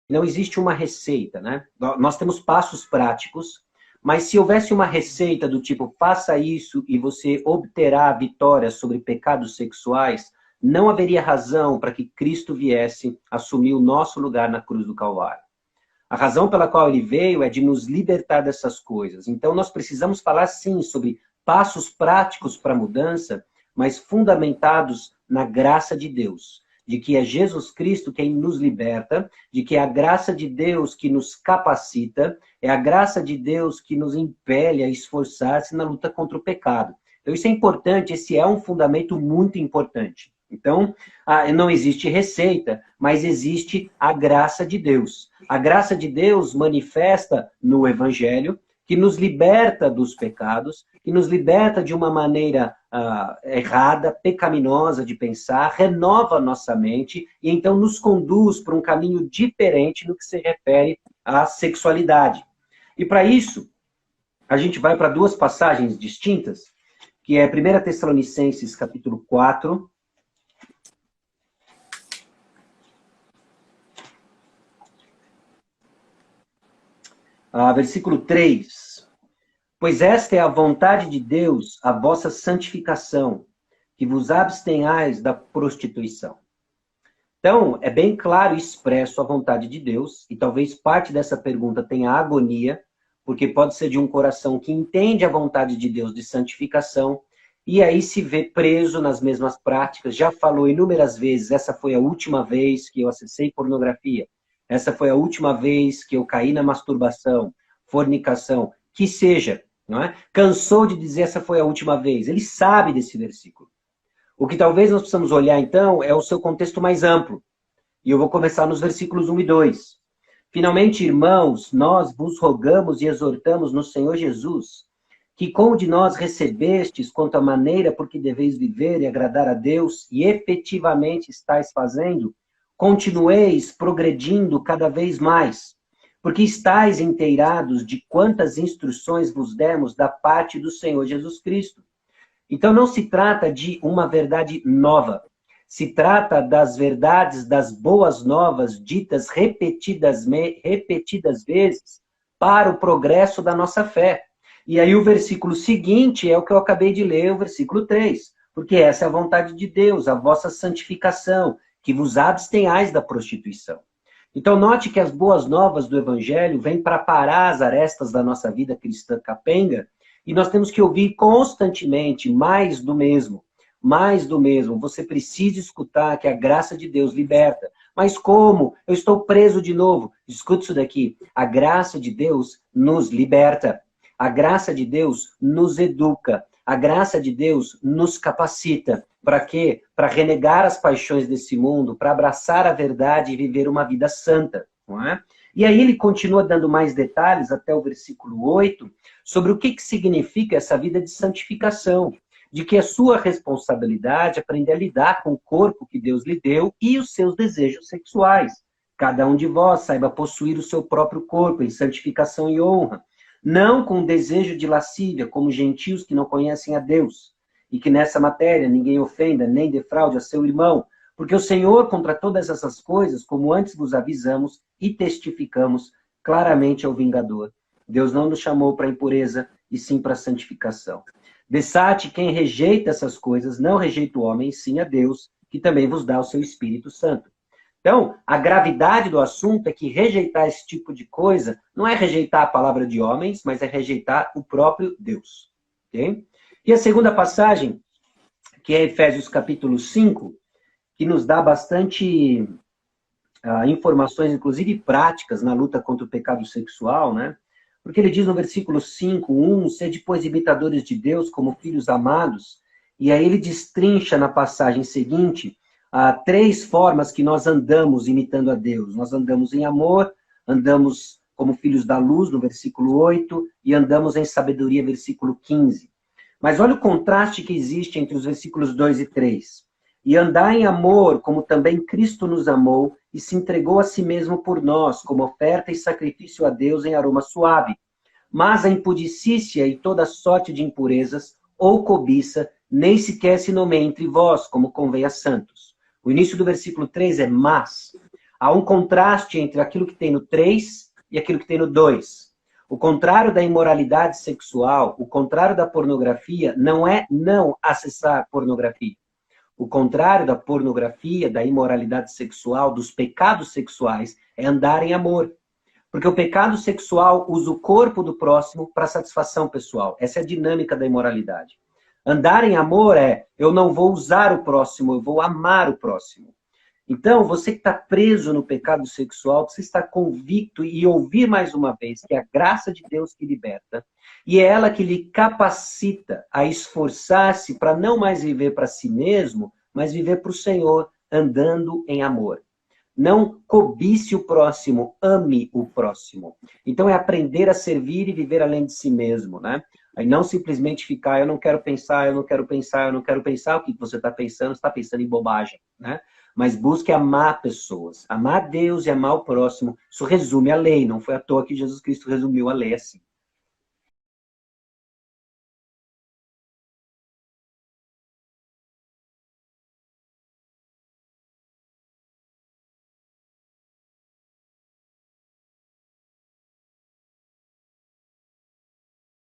não existe uma receita, né? Nós temos passos práticos, mas se houvesse uma receita do tipo, faça isso e você obterá vitória sobre pecados sexuais, não haveria razão para que Cristo viesse assumir o nosso lugar na cruz do Calvário. A razão pela qual ele veio é de nos libertar dessas coisas. Então, nós precisamos falar, sim, sobre passos práticos para a mudança, mas fundamentados na graça de Deus. De que é Jesus Cristo quem nos liberta, de que é a graça de Deus que nos capacita, é a graça de Deus que nos impele a esforçar-se na luta contra o pecado. Então, isso é importante, esse é um fundamento muito importante. Então, não existe receita, mas existe a graça de Deus. A graça de Deus manifesta no Evangelho, que nos liberta dos pecados, que nos liberta de uma maneira errada, pecaminosa de pensar, renova a nossa mente e então nos conduz para um caminho diferente no que se refere à sexualidade. E para isso, a gente vai para duas passagens distintas, que é 1 Tessalonicenses, capítulo 4, versículo 3. Pois esta é a vontade de Deus, a vossa santificação, que vos abstenhais da prostituição. Então, é bem claro e expresso a vontade de Deus, e talvez parte dessa pergunta tenha agonia, porque pode ser de um coração que entende a vontade de Deus de santificação, e aí se vê preso nas mesmas práticas. Já falou inúmeras vezes, essa foi a última vez que eu acessei pornografia, essa foi a última vez que eu caí na masturbação, fornicação, que seja, não é? Cansou de dizer essa foi a última vez. Ele sabe desse versículo. O que talvez nós precisamos olhar, então, é o seu contexto mais amplo. E eu vou começar nos versículos 1 e 2. Finalmente, irmãos, nós vos rogamos e exortamos no Senhor Jesus, que como de nós recebestes quanto à maneira por que deveis viver e agradar a Deus, e efetivamente estáis fazendo, continueis progredindo cada vez mais, porque estáis inteirados de quantas instruções vos demos da parte do Senhor Jesus Cristo. Então não se trata de uma verdade nova, se trata das verdades, das boas novas ditas repetidas vezes para o progresso da nossa fé. E aí o versículo seguinte é o que eu acabei de ler, o versículo 3, porque essa é a vontade de Deus, a vossa santificação, que vos abstenhais da prostituição. Então, note que as boas novas do Evangelho vêm para parar as arestas da nossa vida cristã capenga, e nós temos que ouvir constantemente mais do mesmo, mais do mesmo. Você precisa escutar que a graça de Deus liberta. Mas como? Eu estou preso de novo. Escute isso daqui. A graça de Deus nos liberta. A graça de Deus nos educa. A graça de Deus nos capacita. Para quê? Para renegar as paixões desse mundo, para abraçar a verdade e viver uma vida santa. Não é? E aí ele continua dando mais detalhes, até o versículo 8, sobre o que significa essa vida de santificação. De que é sua responsabilidade aprender a lidar com o corpo que Deus lhe deu e os seus desejos sexuais. Cada um de vós saiba possuir o seu próprio corpo em santificação e honra. Não com desejo de lascívia, como gentios que não conhecem a Deus. E que nessa matéria ninguém ofenda, nem defraude a seu irmão. Porque o Senhor, contra todas essas coisas, como antes vos avisamos e testificamos, claramente é o vingador. Deus não nos chamou para a impureza, e sim para a santificação. Desate quem rejeita essas coisas, não rejeita o homem, sim a Deus, que também vos dá o seu Espírito Santo. Então, a gravidade do assunto é que rejeitar esse tipo de coisa não é rejeitar a palavra de homens, mas é rejeitar o próprio Deus. Okay? E a segunda passagem, que é Efésios capítulo 5, que nos dá bastante informações, inclusive práticas, na luta contra o pecado sexual, né? Porque ele diz no versículo 5:1, sede, pois, imitadores de Deus como filhos amados, e aí ele destrincha na passagem seguinte 3 formas que nós andamos imitando a Deus. Nós andamos em amor, andamos como filhos da luz, no versículo 8, e andamos em sabedoria, versículo 15. Mas olha o contraste que existe entre os versículos 2 e 3. E andar em amor, como também Cristo nos amou, e se entregou a si mesmo por nós, como oferta e sacrifício a Deus em aroma suave. Mas a impudicícia e toda sorte de impurezas, ou cobiça, nem sequer se nomeia entre vós, como convém a santos. O início do versículo 3 é mas. Há um contraste entre aquilo que tem no 3 e aquilo que tem no 2. O contrário da imoralidade sexual, o contrário da pornografia, não é não acessar pornografia. O contrário da pornografia, da imoralidade sexual, dos pecados sexuais, é andar em amor. Porque o pecado sexual usa o corpo do próximo para satisfação pessoal. Essa é a dinâmica da imoralidade. Andar em amor é, eu não vou usar o próximo, eu vou amar o próximo. Então, você que está preso no pecado sexual, precisa estar convicto e ouvir mais uma vez que é a graça de Deus que liberta e é ela que lhe capacita a esforçar-se para não mais viver para si mesmo, mas viver para o Senhor, andando em amor. Não cobice o próximo, ame o próximo. Então é aprender a servir e viver além de si mesmo, né? Aí não simplesmente ficar, eu não quero pensar, eu não quero pensar, eu não quero pensar. O que você está pensando? Você está pensando em bobagem, né? Mas busque amar pessoas, amar Deus e amar o próximo. Isso resume a lei, não foi à toa que Jesus Cristo resumiu a lei assim.